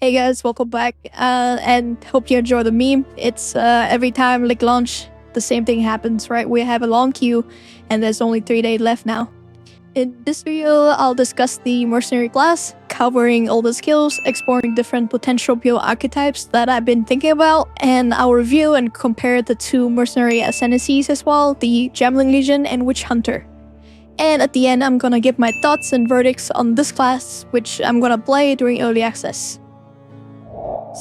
Hey guys, welcome back, and hope you enjoy the meme. It's every time League launch, the same thing happens, right? We have a long queue, and there's only 3 days left now. In this video, I'll discuss the Mercenary class, covering all the skills, exploring different potential PoE archetypes that I've been thinking about, and I'll review and compare the two Mercenary Ascendancies as well, the Gemling Legion and Witchhunter. And at the end, I'm gonna give my thoughts and verdicts on this class, which I'm gonna play during early access.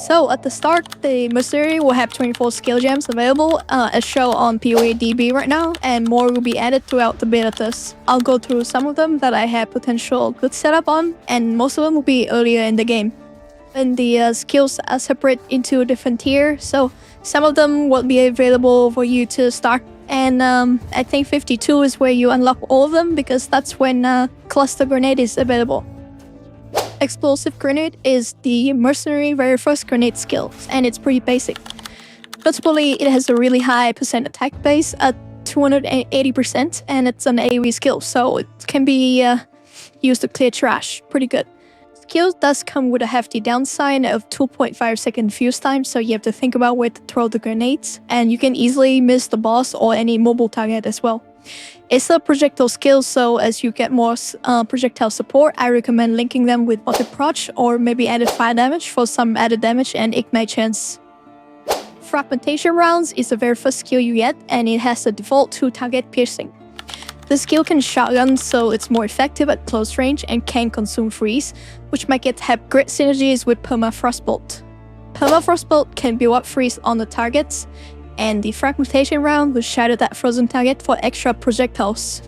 So at the start, the Mercenary will have 24 skill gems available as shown on PoE DB right now, and more will be added throughout the beta test. I'll go through some of them that I have potential good setup on, and most of them will be earlier in the game. And the skills are separate into different tiers, so some of them will be available for you to start. And I think 52 is where you unlock all of them, because that's when Cluster Grenade is available. Explosive Grenade is the Mercenary very first grenade skill, and it's pretty basic. Principally, it has a really high percent attack base at 280%, and it's an AoE skill, so it can be used to clear trash. Pretty good. Skill does come with a hefty downside of 2.5 second fuse time, so you have to think about where to throw the grenades, and you can easily miss the boss or any mobile target as well. It's a projectile skill, so as you get more projectile support, I recommend linking them with multi-proj or maybe added fire damage for some added damage and ignite chance. Fragmentation rounds is the very first skill you get, and it has a default 2-target piercing. The skill can shotgun, so it's more effective at close range and can consume freeze, which might have great synergies with Permafrost bolt. Permafrost bolt can build up freeze on the targets, and the fragmentation round will shatter that frozen target for extra projectiles.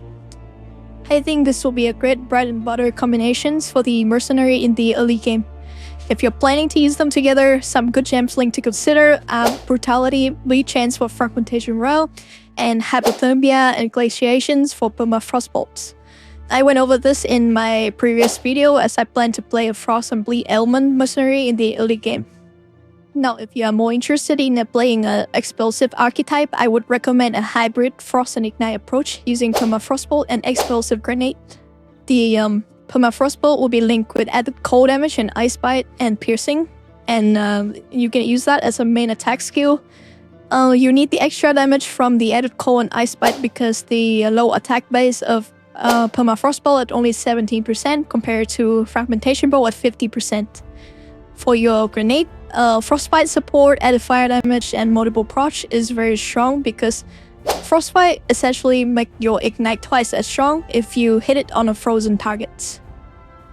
I think this will be a great bread and butter combinations for the Mercenary in the early game. If you're planning to use them together, some good gemlings to consider are Brutality, Bleed Chance for Fragmentation round, and Hypothermia and Glaciations for Permafrost bolts. I went over this in my previous video, as I plan to play a Frost and Bleed element Mercenary in the early game. Now, if you are more interested in playing an explosive archetype, I would recommend a hybrid Frost and Ignite approach using Permafrost bolt and Explosive Grenade. The Permafrost bolt will be linked with added cold damage and Ice Bite and Piercing, and you can use that as a main attack skill. You need the extra damage from the added cold and Ice Bite because the low attack base of Permafrost bolt at only 17% compared to Fragmentation bolt at 50%. For your grenade, Frostbite support, added fire damage, and multiple proj is very strong because Frostbite essentially makes your ignite twice as strong if you hit it on a frozen target.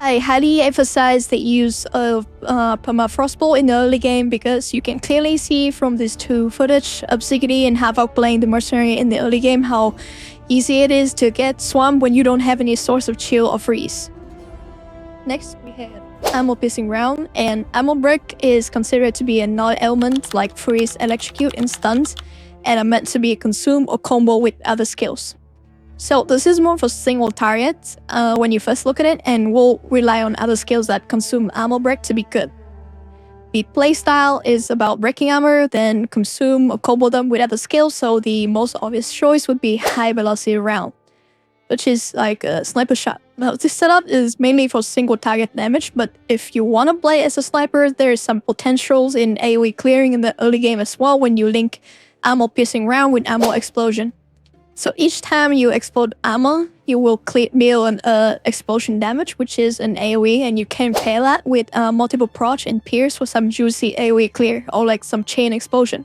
I highly emphasize the use of Permafrost bolt in the early game because you can clearly see from these two footage of Ziggity and Havoc playing the Mercenary in the early game how easy it is to get swamped when you don't have any source of chill or freeze. Next, we have Armour Piercing round, and Armour break is considered to be a non-element like freeze, electrocute, and stuns, and are meant to be consumed or combo with other skills. So this is more for single targets when you first look at it, and will rely on other skills that consume armor break to be good. The playstyle is about breaking armor, then consume or combo them with other skills, so the most obvious choice would be high velocity round, which is like a sniper shot. Now, this setup is mainly for single target damage, but if you want to play as a sniper, there is some potentials in AoE clearing in the early game as well when you link Armor Piercing round with Armor Explosion. So each time you explode armor, you will deal an explosion damage, which is an AoE, and you can pair that with multiple proj and pierce for some juicy AoE clear, or like some chain explosion.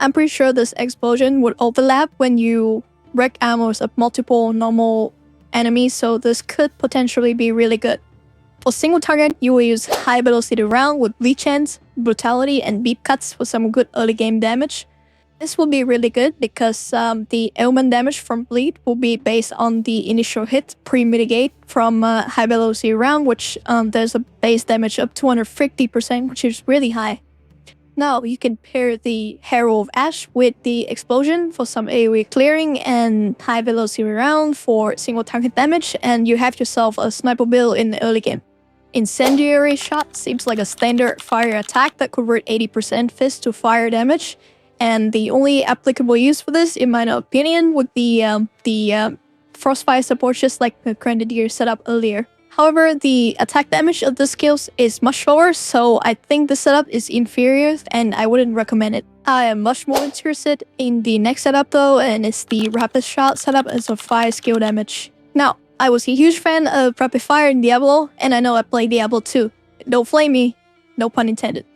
I'm pretty sure this explosion would overlap when you wreck armors of multiple normal enemies, so this could potentially be really good. For single target, you will use high velocity round with Bleed Chance, Brutality, and Beep Cuts for some good early game damage. This will be really good because the element damage from Bleed will be based on the initial hit pre-mitigate from high velocity round, which there's a base damage of 250%, which is really high. Now, you can pair the Herald of Ash with the Explosion for some AoE clearing and high velocity round for single target damage, and you have yourself a sniper build in the early game. Incendiary Shot seems like a standard fire attack that converts 80% fist to fire damage, and the only applicable use for this, in my opinion, would be the Frostfire support, just like the Grenadier set up earlier. However, the attack damage of the skills is much lower, so I think the setup is inferior and I wouldn't recommend it. I am much more interested in the next setup though, and it's the Rapid Shot setup as a fire skill damage. Now, I was a huge fan of Rapid Fire in Diablo, and I know I played Diablo too. Don't flame me, no pun intended.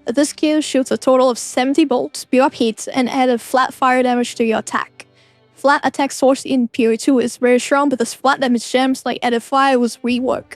This skill shoots a total of 70 bolts, build up heat, and add a flat fire damage to your attack. Flat attack source in PoE 2 is very strong because flat damage gems like added fire was reworked.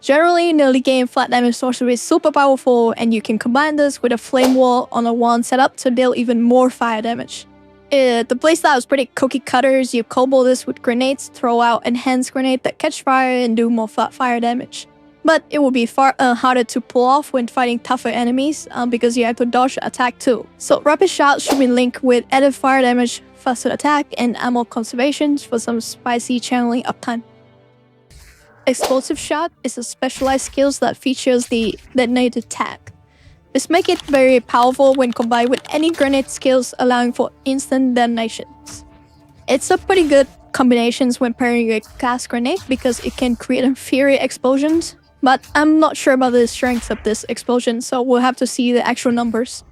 Generally, in the early game, flat damage sorcery is super powerful, and you can combine this with a flame wall on a wand setup to deal even more fire damage. The playstyle is pretty cookie cutters. You combo this with grenades, throw out enhanced grenade that catch fire and do more flat fire damage. But it will be far harder to pull off when fighting tougher enemies because you have to dodge attack too. So Rapid Shot should be linked with added fire damage, faster attack, and ammo conservation for some spicy channeling uptime. Explosive Shot is a specialized skill that features the detonated tag. This makes it very powerful when combined with any grenade skills, allowing for instant detonations. It's a pretty good combination when pairing with gas grenade because it can create inferior explosions, but I'm not sure about the strength of this explosion, so we'll have to see the actual numbers.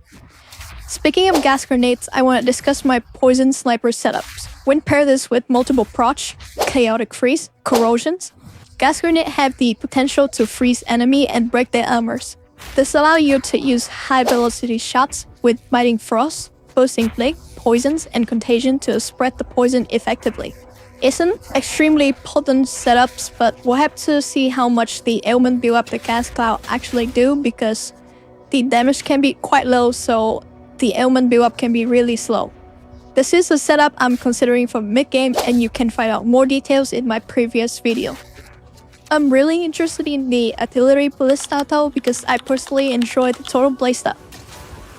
Speaking of gas grenades, I want to discuss my poison sniper setups. When pair this with multiple proc, chaotic freeze, corrosions, gas grenade have the potential to freeze enemy and break their armors. This allows you to use high velocity shots with biting frost, bursting plague, poisons, and contagion to spread the poison effectively. It's an extremely potent setups, but we'll have to see how much the ailment build up the gas cloud actually do because the damage can be quite low, so the ailment build up can be really slow. This is a setup I'm considering for mid-game, and you can find out more details in my previous video. I'm really interested in the artillery ballista though because I personally enjoy the totem playstyle.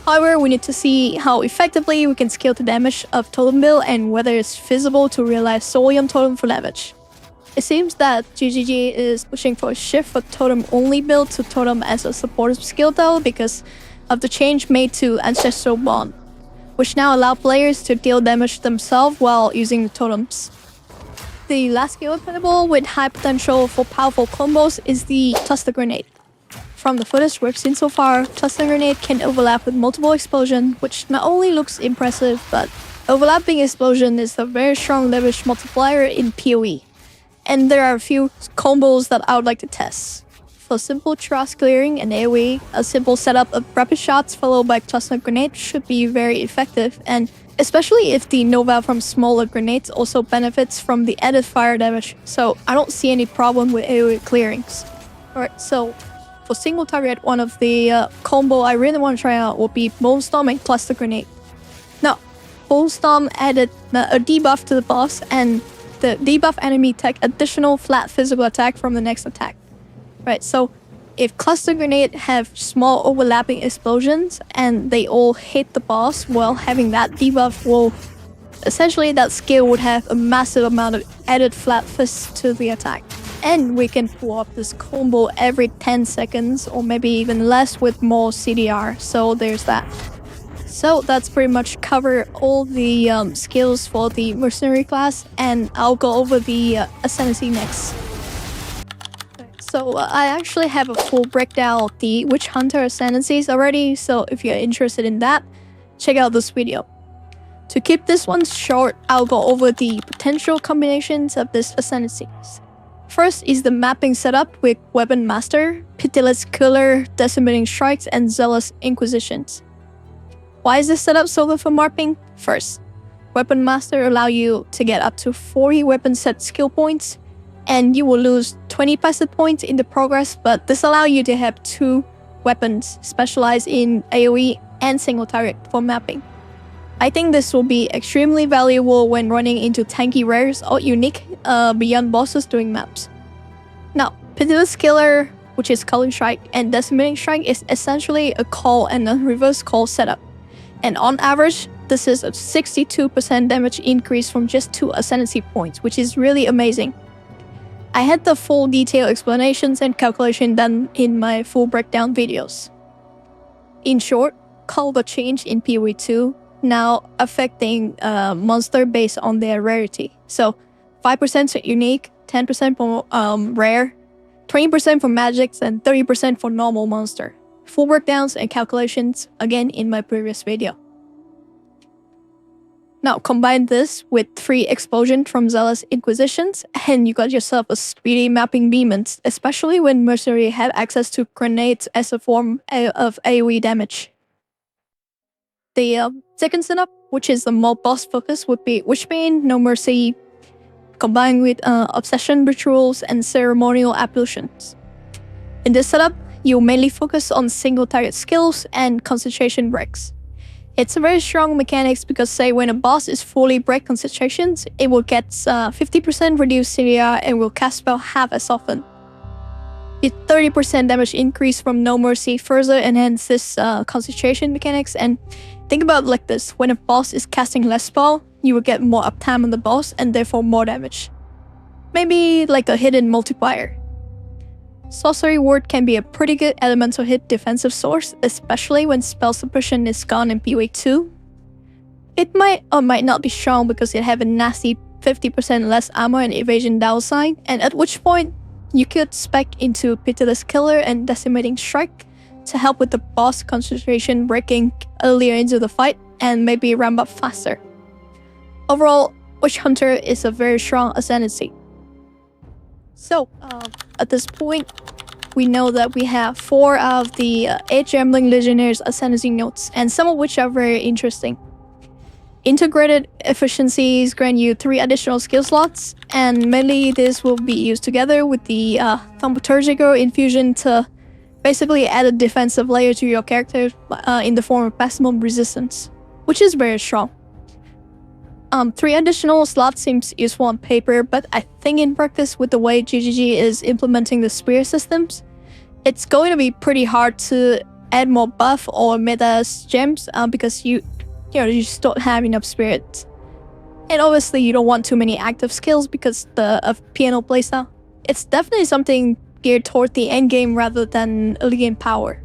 However, we need to see how effectively we can scale the damage of Totem build and whether it's feasible to realize solely on Totem for damage. It seems that GGG is pushing for a shift for Totem only build to Totem as a supportive skill though because of the change made to Ancestral Bond, which now allow players to deal damage themselves while using the totems. The last skill available with high potential for powerful combos is the Cluster Grenade. From the footage we've seen so far, Cluster Grenade can overlap with multiple explosions, which not only looks impressive, but overlapping explosion is a very strong leverage multiplier in PoE. And there are a few combos that I would like to test. For simple trust clearing and AoE, a simple setup of rapid shots followed by Cluster Grenade should be very effective, and especially if the Nova from smaller grenades also benefits from the added fire damage, so I don't see any problem with AoE clearings. Alright, so for single target, one of the combo I really want to try out will be Bullstorm and Cluster Grenade. Now, Bullstorm added a debuff to the boss, and the debuff enemy take additional flat physical attack from the next attack. Right, so if Cluster Grenade have small overlapping explosions and they all hit the boss while having that debuff, will essentially that skill would have a massive amount of added flat fist to the attack. And we can pull off this combo every 10 seconds or maybe even less with more CDR, so there's that. So that's pretty much cover all the skills for the Mercenary class, and I'll go over the Ascendancy next. So I actually have a full breakdown of the Witchhunter Ascendancies already, so if you're interested in that, check out this video. To keep this one short, I'll go over the potential combinations of this Ascendancies. First is the mapping setup with Weapon Master, Pitiless Killer, Decimating Strikes, and Zealous Inquisitions. Why is this setup so good for mapping? First, Weapon Master allow you to get up to 40 weapon set skill points, and you will lose 20 passive points in the progress, but this allows you to have 2 weapons specialized in AoE and single target for mapping. I think this will be extremely valuable when running into tanky rares or unique beyond bosses doing maps. Now, Pitiless Killer, which is Culling Strike, and Decimating Strike is essentially a call and a reverse call setup. And on average, this is a 62% damage increase from just 2 Ascendancy points, which is really amazing. I had the full detailed explanations and calculation done in my full breakdown videos. In short, call the change in PoE 2, now affecting monster based on their rarity. So 5% unique, 10% more rare, 20% for magics and 30% for normal monster. Full breakdowns and calculations again in my previous video. Now combine this with 3 explosion from Zealous Inquisitions and you got yourself a speedy mapping demons, especially when Mercenary had access to grenades as a form of AoE damage. The second setup, which is the more boss focus, would be Witchbane, No Mercy, combined with Obsession Rituals and Ceremonial Ablutions. In this setup, you mainly focus on single target skills and concentration breaks. It's a very strong mechanics because say when a boss is fully break concentrations, it will get 50% reduced CDR and will cast spell half as often. The 30% damage increase from No Mercy further enhances concentration mechanics, and think about it like this, when a boss is casting less spell, you will get more uptime on the boss and therefore more damage. Maybe like a hidden multiplier. Sorcery Ward can be a pretty good elemental hit defensive source, especially when spell suppression is gone in PoE 2. It might or might not be strong because it have a nasty 50% less armor and evasion downside, and at which point you could spec into Pitiless Killer and Decimating Strike to help with the boss concentration breaking earlier into the fight and maybe ramp up faster. Overall, Witchhunter is a very strong Ascendancy. So, at this point, we know that we have 4 of the 8 Gemling Legionnaires Ascendancy nodes, and some of which are very interesting. Integrated efficiencies grant you 3 additional skill slots, and mainly this will be used together with the Thaumaturgical Infusion to basically add a defensive layer to your character in the form of maximum resistance, which is very strong. 3 additional slots seems useful on paper, but I think in practice with the way GGG is implementing the spear systems, it's going to be pretty hard to add more buff or meta gems because you just don't have enough spirits. And obviously you don't want too many active skills because of piano playstyle. It's definitely something geared toward the end game rather than early game power.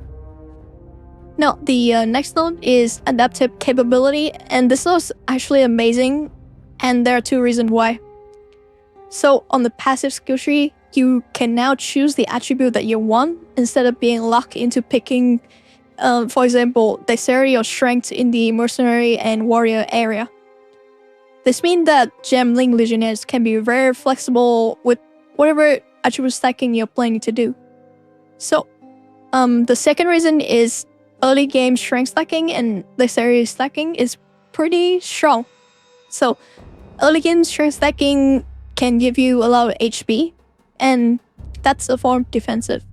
Now, the next node is Adaptive Capability, and this is actually amazing, and there are 2 reasons why. So, on the passive skill tree, you can now choose the attribute that you want instead of being locked into picking, for example, Dexterity or Strength in the Mercenary and Warrior area. This means that Gemling Legionnaires can be very flexible with whatever attribute stacking you're planning to do. So, the second reason is early game strength stacking and dexterity stacking is pretty strong. So early game strength stacking can give you a lot of HP, and that's a form defensive.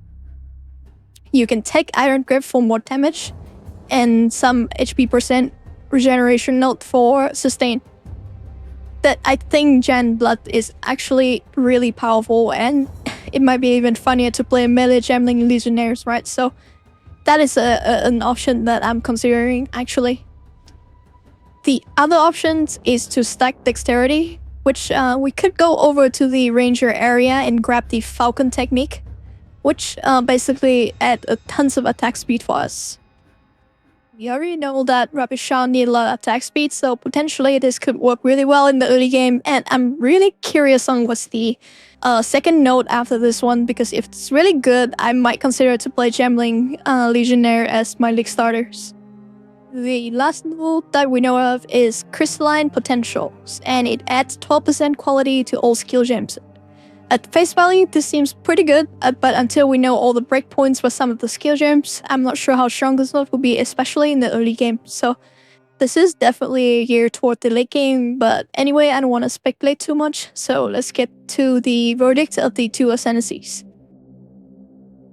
You can take Iron Grip for more damage and some HP percent regeneration node for sustain. That I think Gen Blood is actually really powerful, and it might be even funnier to play melee Gemling Legionnaires, right? So that is an option that I'm considering, actually. The other options is to stack Dexterity, which we could go over to the Ranger area and grab the Falcon technique, which basically add tons of attack speed for us. We already know that Rapid Shot need a lot of attack speed, so potentially this could work really well in the early game, and I'm really curious on what's the second node after this one, because if it's really good, I might consider to play Gemling Legionnaire as my league starters. The last node that we know of is Crystalline Potentials, and it adds 12% quality to all skill gems. At face value, this seems pretty good, but until we know all the breakpoints for some of the skill gems, I'm not sure how strong this node will be, especially in the early game. So this is definitely geared toward the late game, but anyway, I don't want to speculate too much, so let's get to the verdict of the 2 Ascendancies.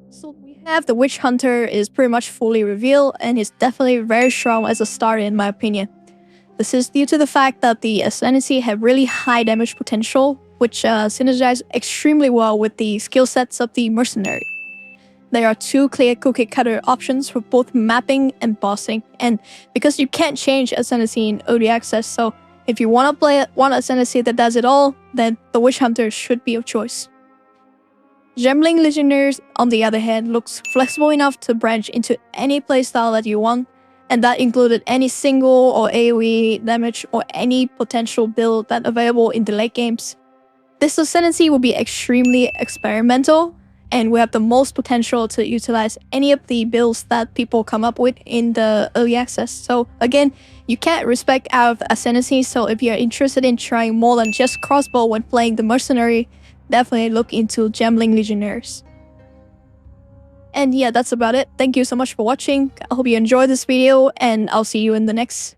So we have the Witchhunter is pretty much fully revealed, and is definitely very strong as a starter in my opinion. This is due to the fact that the Ascendancy have really high damage potential, which synergize extremely well with the skill sets of the Mercenary. There are 2 clear cookie cutter options for both mapping and bossing, and because you can't change Ascendancy in early access, so if you want to play one Ascendancy that does it all, then the Witchhunter should be your choice. Gemling Legionnaires, on the other hand, looks flexible enough to branch into any playstyle that you want, and that included any single or AoE damage or any potential build that available in the late games. This Ascendancy will be extremely experimental, and we have the most potential to utilize any of the builds that people come up with in the early access. So again, you can't respec out of the Ascendancy, so if you're interested in trying more than just crossbow when playing the Mercenary, definitely look into Gemling Legionnaires. And yeah, that's about it. Thank you so much for watching. I hope you enjoyed this video, and I'll see you in the next